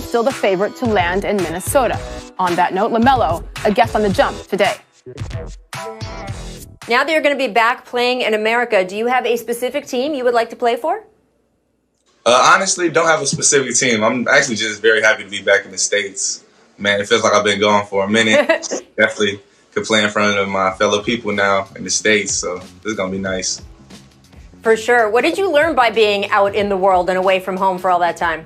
still the favorite to land in Minnesota. On that note, LaMelo, a guest on The Jump today. Now that you're going to be back playing in America, do you have a specific team you would like to play for? Honestly, don't have a specific team. I'm actually just very happy to be back in the States. Man, it feels like I've been gone for a minute. Definitely could play in front of my fellow people now in the States, so this is going to be nice. For sure. What did you learn by being out in the world and away from home for all that time?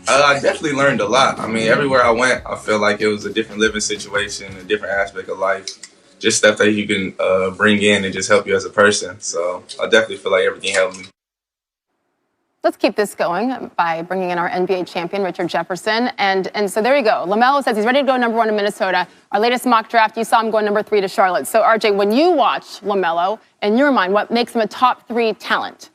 I definitely learned a lot. I mean, everywhere I went, I feel like it was a different living situation, a different aspect of life. Just stuff that you can bring in and just help you as a person. So I definitely feel like everything helped me. Let's keep this going by bringing in our NBA champion, Richard Jefferson. And so there you go. LaMelo says he's ready to go number 1 in Minnesota. Our latest mock draft, you saw him go number 3 to Charlotte. So, RJ, when you watch LaMelo, in your mind, what makes him a top 3 talent?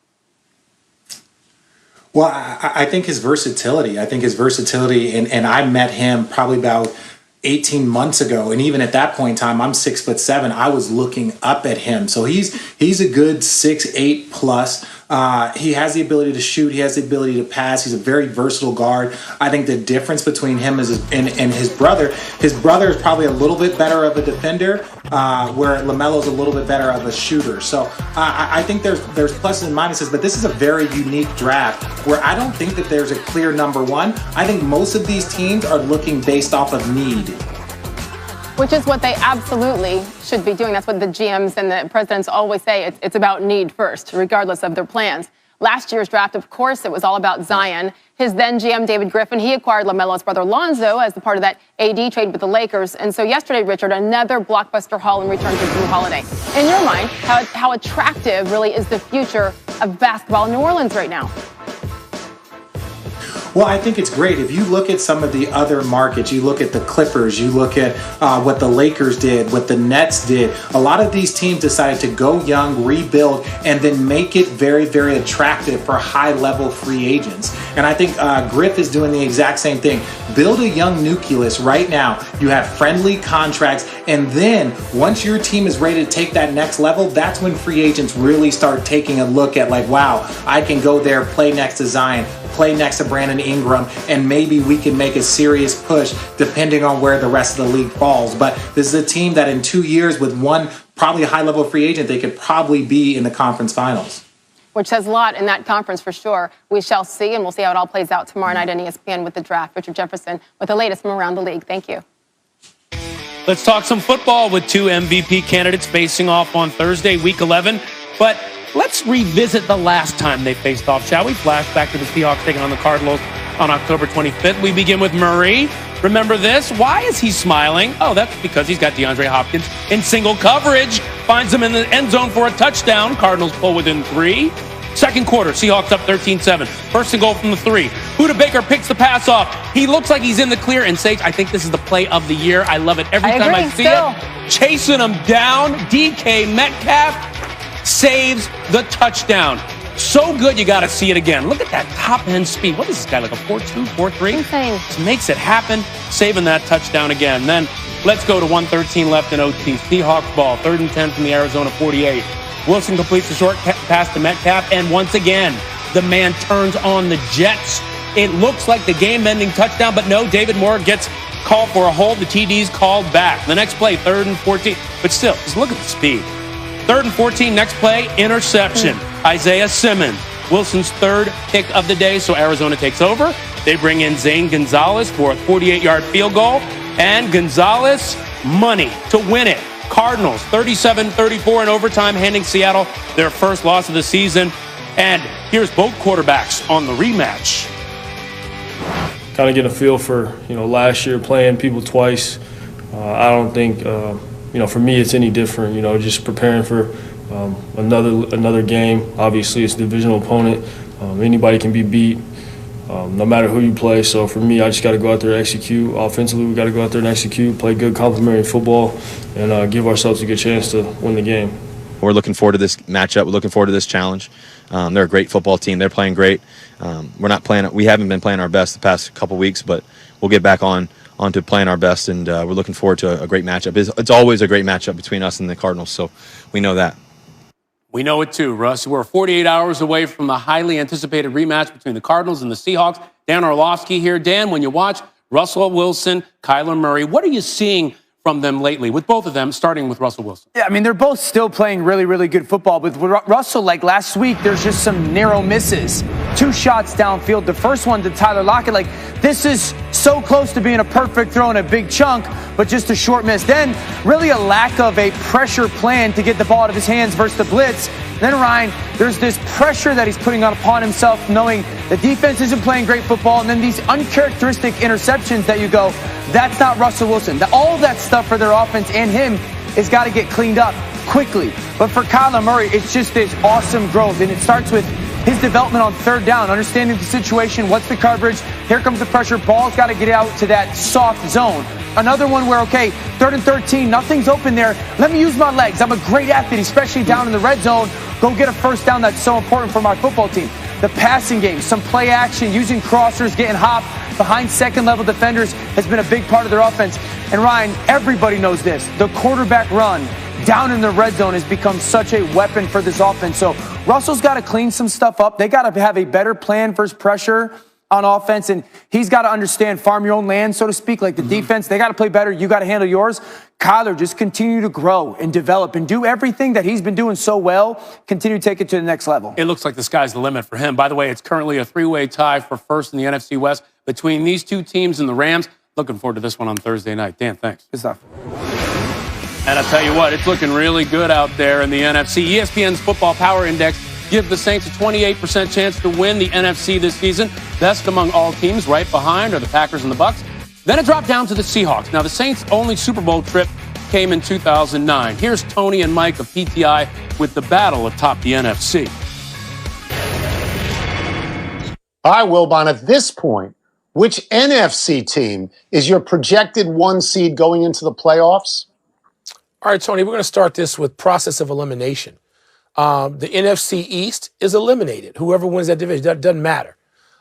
Well, I think his versatility. And I met him probably about 18 months ago, and even at that point in time, I'm 6'7". I was looking up at him, so he's a good 6'8" plus. He has the ability to shoot. He has the ability to pass. He's a very versatile guard. I think the difference between him and his brother is probably a little bit better of a defender, where LaMelo's a little bit better of a shooter. So I think there's pluses and minuses, but this is a very unique draft where I don't think that there's a clear number 1. I think most of these teams are looking based off of need. Which is what they absolutely should be doing. That's what the GMs and the presidents always say. It's about need first, regardless of their plans. Last year's draft, of course, it was all about Zion. His then GM, David Griffin, he acquired LaMelo's brother Lonzo as the part of that AD trade with the Lakers. And so yesterday, Richard, another blockbuster haul in return for Drew Holiday. In your mind, how attractive really is the future of basketball in New Orleans right now? Well, I think it's great. If you look at some of the other markets, you look at the Clippers, you look at what the Lakers did, what the Nets did. A lot of these teams decided to go young, rebuild, and then make it very, very attractive for high-level free agents. And I think Griff is doing the exact same thing. Build a young nucleus right now. You have friendly contracts, and then once your team is ready to take that next level, that's when free agents really start taking a look at, like, wow, I can go there, play next to Zion, play next to Brandon Ingram, and maybe we can make a serious push depending on where the rest of the league falls. But this is a team that in 2 years with one probably high-level free agent, they could probably be in the conference finals. Which says a lot in that conference for sure. We shall see, and we'll see how it all plays out tomorrow night on ESPN with the draft. Richard Jefferson with the latest from around the league. Thank you. Let's talk some football with 2 MVP candidates facing off on Thursday, Week 11. But let's revisit the last time they faced off, shall we? Flash back to the Seahawks taking on the Cardinals on October 25th. We begin with Murray. Remember this? Why is he smiling? Oh, that's because he's got DeAndre Hopkins in single coverage. Finds him in the end zone for a touchdown. Cardinals pull within 3. Second quarter, Seahawks up 13-7. First and goal from the 3. Buda Baker picks the pass off. He looks like he's in the clear. And Sage, I think this is the play of the year. I love it every time I see it. Chasing him down. DK Metcalf saves the touchdown. So good, you got to see it again. Look at that top-end speed. What is this guy, like a 4.2, 4.3? Insane. Just makes it happen, saving that touchdown again. Then let's go to 1:13 left in OT. Seahawks ball, 3rd and 10 from the Arizona 48. Wilson completes the short pass to Metcalf, and once again, the man turns on the Jets. It looks like the game-ending touchdown, but no, David Moore gets called for a hold. The TD's called back. The next play, 3rd and 14. But still, just look at the speed. 3rd and 14, next play, interception. Isaiah Simmons, Wilson's 3rd pick of the day, so Arizona takes over. They bring in Zane Gonzalez for a 48-yard field goal, and Gonzalez, money to win it. Cardinals, 37-34 in overtime, handing Seattle their first loss of the season. And here's both quarterbacks on the rematch. Kind of getting a feel for, last year playing people twice. I don't think, for me it's any different, just preparing for another game. Obviously, it's a divisional opponent. Anybody can be beat, no matter who you play. So for me, I just got to go out there and execute. Offensively, we got to go out there and execute, play good complementary football, and give ourselves a good chance to win the game. We're looking forward to this matchup. We're looking forward to this challenge. They're a great football team. They're playing great. We haven't been playing our best the past couple weeks, but we'll get back onto playing our best, and we're looking forward to a great matchup. It's always a great matchup between us and the Cardinals, so we know that. We know it too, Russ. We're 48 hours away from the highly anticipated rematch between the Cardinals and the Seahawks. Dan Orlovsky here. Dan, when you watch Russell Wilson, Kyler Murray, what are you seeing from them lately, with both of them, starting with Russell Wilson? Yeah, I mean, they're both still playing really, really good football. But with Russell, like last week, there's just some narrow misses. 2 shots downfield. The first one to Tyler Lockett, like, this is so close to being a perfect throw in a big chunk, but just a short miss. Then really a lack of a pressure plan to get the ball out of his hands versus the blitz. Then, Ryan, there's this pressure that he's putting upon himself, knowing the defense isn't playing great football, and then these uncharacteristic interceptions that you go, that's not Russell Wilson. All of that stuff for their offense and him has got to get cleaned up quickly. But for Kyler Murray, it's just this awesome growth, and it starts with his development on third down, understanding the situation, what's the coverage, here comes the pressure, ball's got to get out to that soft zone. Another one where, okay, 3rd and 13, nothing's open there. Let me use my legs. I'm a great athlete, especially down in the red zone. Go get a first down. That's so important for my football team. The passing game, some play action, using crossers, getting hop behind second-level defenders has been a big part of their offense. And, Ryan, everybody knows this. The quarterback run down in the red zone has become such a weapon for this offense. So Russell's got to clean some stuff up. They got to have a better plan versus pressure on offense, and he's got to understand farm your own land, so to speak, like the defense. They got to play better. You got to handle yours. Kyler, just continue to grow and develop and do everything that he's been doing so well. Continue to take it to the next level. It looks like the sky's the limit for him. By the way, it's currently a 3-way tie for first in the NFC West between these two teams and the Rams. Looking forward to this one on Thursday night. Dan, thanks. Good stuff. And I'll tell you what, it's looking really good out there in the NFC. ESPN's Football Power Index gives the Saints a 28% chance to win the NFC this season. Best among all teams. Right behind are the Packers and the Bucs. Then it dropped down to the Seahawks. Now, the Saints' only Super Bowl trip came in 2009. Here's Tony and Mike of PTI with the battle atop the NFC. All right, Wilbon, at this point, which NFC team is your projected 1 seed going into the playoffs? All right, Tony, we're going to start this with process of elimination. The NFC East is eliminated. Whoever wins that division, that doesn't matter.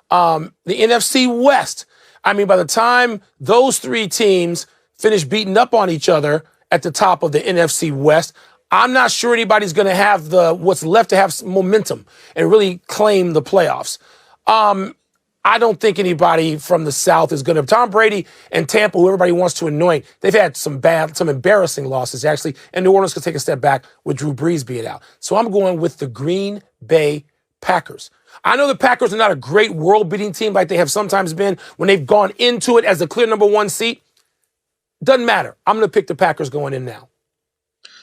The NFC West, I mean, by the time those 3 teams finish beating up on each other at the top of the NFC West, I'm not sure anybody's going to have what's left to have some momentum and really claim the playoffs. I don't think anybody from the South is going to. Tom Brady and Tampa, who everybody wants to anoint, they've had some embarrassing losses, actually, and New Orleans could take a step back with Drew Brees being out. So I'm going with the Green Bay Packers. I know the Packers are not a great world-beating team like they have sometimes been when they've gone into it as the clear number 1 seed. Doesn't matter. I'm going to pick the Packers going in now.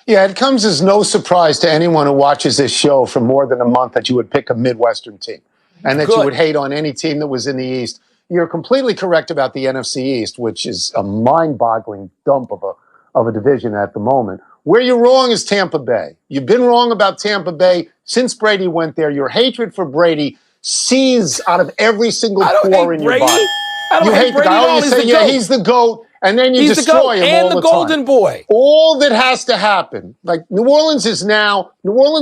Yeah, it comes as no surprise to anyone who watches this show for more than a month that you would pick a Midwestern team and that you would hate on any team that was in the East. You're completely correct about the NFC East, which is a mind-boggling dump of a division at the moment. Where you're wrong is Tampa Bay. You've been wrong about Tampa Bay since Brady went there. Your hatred for Brady sees out of every single pore in your body. You hate the guy. You say, yeah, he's the GOAT, and then you destroy him all the time. And the golden boy. All that has to happen, like New Orleans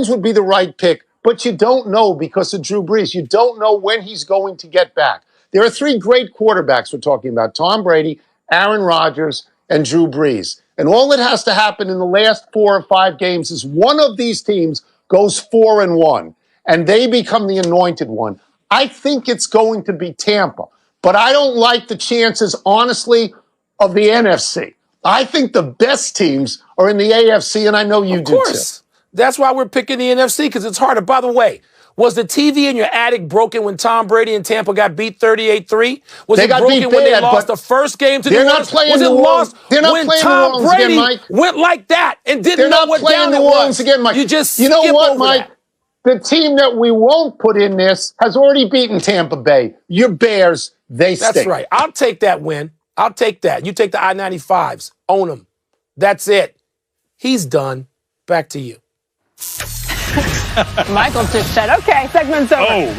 would be the right pick, but you don't know because of Drew Brees. You don't know when he's going to get back. There are 3 great quarterbacks we're talking about: Tom Brady, Aaron Rodgers, and Drew Brees. And all that has to happen in the last 4 or 5 games is one of these teams goes 4-1, and they become the anointed one. I think it's going to be Tampa, but I don't like the chances, honestly, of the NFC. I think the best teams are in the AFC, and I know you do too. Of course. That's why we're picking the NFC, because it's harder. By the way, was the TV in your attic broken when Tom Brady and Tampa got beat 38-3? Was it broken when they lost the first game to New Orleans? Was it lost when Tom Brady went like that and didn't know what down it was? You just skip over that. The team that we won't put in this has already beaten Tampa Bay. Your Bears, they stink. That's right. I'll take that win. I'll take that. You take the I-95s. Own them. That's it. He's done. Back to you. Michael just said, okay, segment's over. Oh.